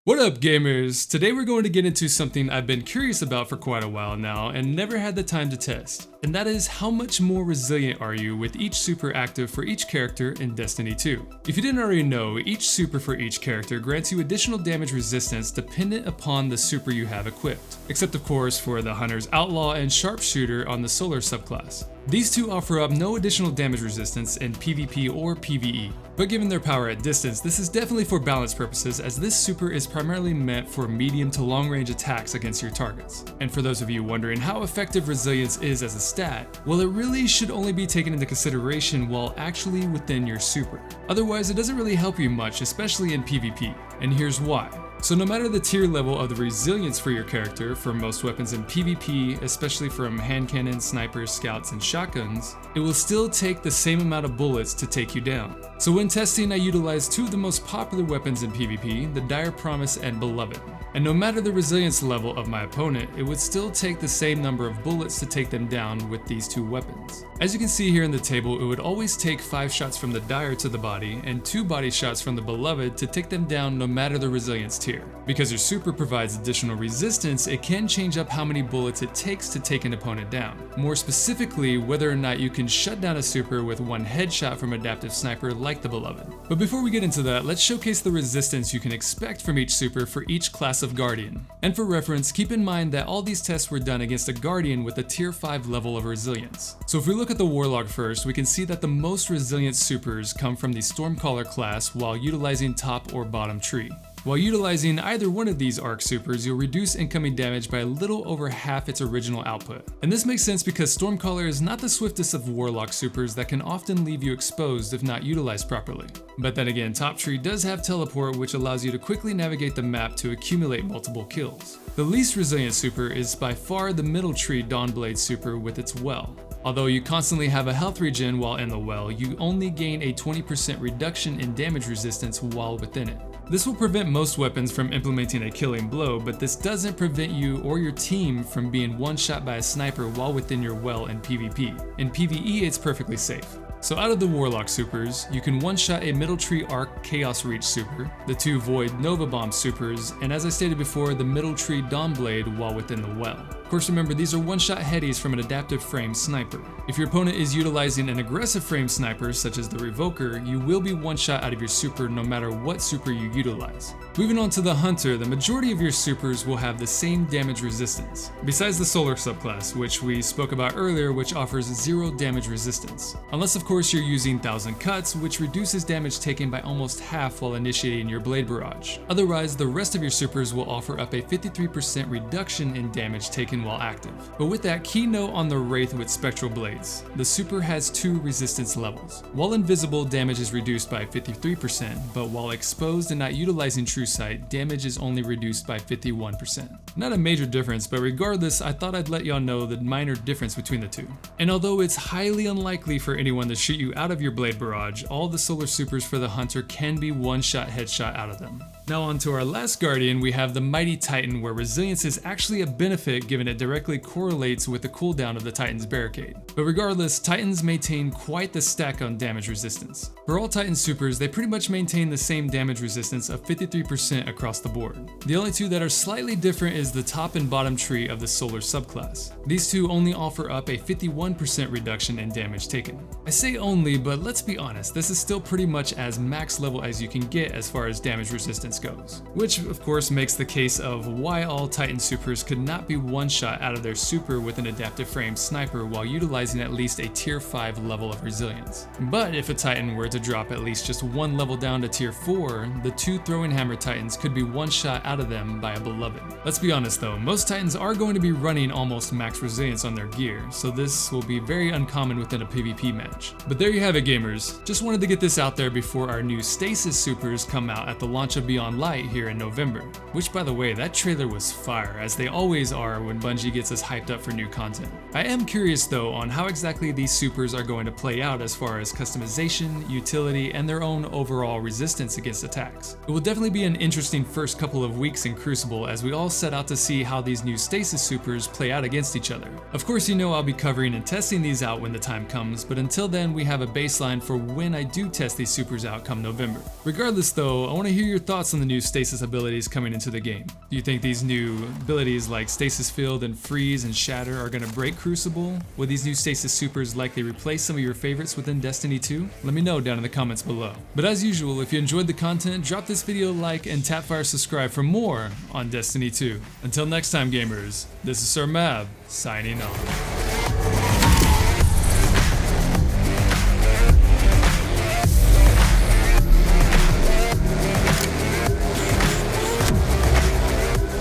What up, gamers? Today we're going to get into something I've been curious about for quite a while now and never had the time to test. And that is, how much more resilient are you with each super active for each character in Destiny 2? If you didn't already know, each super for each character grants you additional damage resistance dependent upon the super you have equipped. Except of course for the Hunter's Outlaw and Sharpshooter on the Solar subclass. These two offer up no additional damage resistance in PvP or PvE. But given their power at distance, this is definitely for balance purposes, as this super is primarily meant for medium to long range attacks against your targets. And for those of you wondering how effective resilience is as a stat, well, it really should only be taken into consideration while actually within your super. Otherwise, it doesn't really help you much, especially in PvP. And here's why. So no matter the tier level of the resilience for your character, for most weapons in PvP, especially from hand cannons, snipers, scouts, and shotguns, it will still take the same amount of bullets to take you down. So when testing, I utilized two of the most popular weapons in PvP, the Dire Promise and Beloved. And no matter the resilience level of my opponent, it would still take the same number of bullets to take them down with these two weapons. As you can see here in the table, it would always take 5 shots from the Dire to the body and 2 body shots from the Beloved to take them down no matter the resilience tier. Because your super provides additional resistance, it can change up how many bullets it takes to take an opponent down. More specifically, whether or not you can shut down a super with 1 headshot from Adaptive Sniper like the Beloved. But before we get into that, let's showcase the resistance you can expect from each super for each class of Guardian. And for reference, keep in mind that all these tests were done against a Guardian with a tier 5 level of resilience. So if we look at the Warlock first, we can see that the most resilient supers come from the Stormcaller class while utilizing top or bottom tree. While utilizing either one of these arc supers, you'll reduce incoming damage by a little over half its original output. And this makes sense because Stormcaller is not the swiftest of Warlock supers that can often leave you exposed if not utilized properly. But then again, Top Tree does have Teleport, which allows you to quickly navigate the map to accumulate multiple kills. The least resilient super is by far the Middle Tree Dawnblade super with its Well. Although you constantly have a health regen while in the well, you only gain a 20% reduction in damage resistance while within it. This will prevent most weapons from implementing a killing blow, but this doesn't prevent you or your team from being one-shot by a sniper while within your well in PvP. In PvE, it's perfectly safe. So out of the Warlock supers, you can one-shot a Middle Tree Arc Chaos Reach super, the 2 Void Nova Bomb supers, and as I stated before, the Middle Tree Dawnblade while within the well. Of course, remember, these are one-shot headies from an adaptive frame sniper. If your opponent is utilizing an aggressive frame sniper, such as the Revoker, you will be one-shot out of your super no matter what super you utilize. Moving on to the Hunter, the majority of your supers will have the same damage resistance, besides the Solar subclass, which we spoke about earlier, which offers 0 damage resistance. Unless of course you're using 1000 Cuts, which reduces damage taken by almost half while initiating your Blade Barrage. Otherwise, the rest of your supers will offer up a 53% reduction in damage taken while active. But with that, key note on the Wraith with Spectral Blades. The super has 2 resistance levels. While invisible, damage is reduced by 53%, but while exposed and not utilizing True Sight, damage is only reduced by 51%. Not a major difference, but regardless, I thought I'd let y'all know the minor difference between the two. And although it's highly unlikely for anyone to shoot you out of your Blade Barrage, all the Solar supers for the Hunter can be one-shot headshot out of them. Now on to our last Guardian, we have the Mighty Titan, where resilience is actually a benefit given it directly correlates with the cooldown of the Titan's barricade. But regardless, Titans maintain quite the stack on damage resistance. For all Titan supers, they pretty much maintain the same damage resistance of 53% across the board. The only two that are slightly different is the top and bottom tree of the Solar subclass. These two only offer up a 51% reduction in damage taken. I say only, but let's be honest, this is still pretty much as max level as you can get as far as damage resistance goes. Which of course makes the case of why all Titan supers could not be one-shot out of their super with an adaptive frame sniper while utilizing at least a tier 5 level of resilience. But if a Titan were to drop at least just 1 level down to tier 4, the 2 Throwing Hammer Titans could be one-shot out of them by a Beloved. Let's be honest though, most Titans are going to be running almost max resilience on their gear, so this will be very uncommon within a PvP match. But there you have it, gamers. Just wanted to get this out there before our new Stasis supers come out at the launch of Beyond Light here in November. Which, by the way, that trailer was fire, as they always are when Bungie gets us hyped up for new content. I am curious though on how exactly these supers are going to play out as far as customization, utility, and their own overall resistance against attacks. It will definitely be an interesting first couple of weeks in Crucible as we all set out to see how these new Stasis supers play out against each other. Of course, you know I'll be covering and testing these out when the time comes, but until then we have a baseline for when I do test these supers out come November. Regardless though, I want to hear your thoughts thoughts on the new Stasis abilities coming into the game? Do you think these new abilities like Stasis Field and Freeze and Shatter are going to break Crucible? Will these new Stasis supers likely replace some of your favorites within Destiny 2? Let me know down in the comments below. But as usual, if you enjoyed the content, drop this video a like and tap fire subscribe for more on Destiny 2. Until next time, gamers, this is Sir Mab, signing off.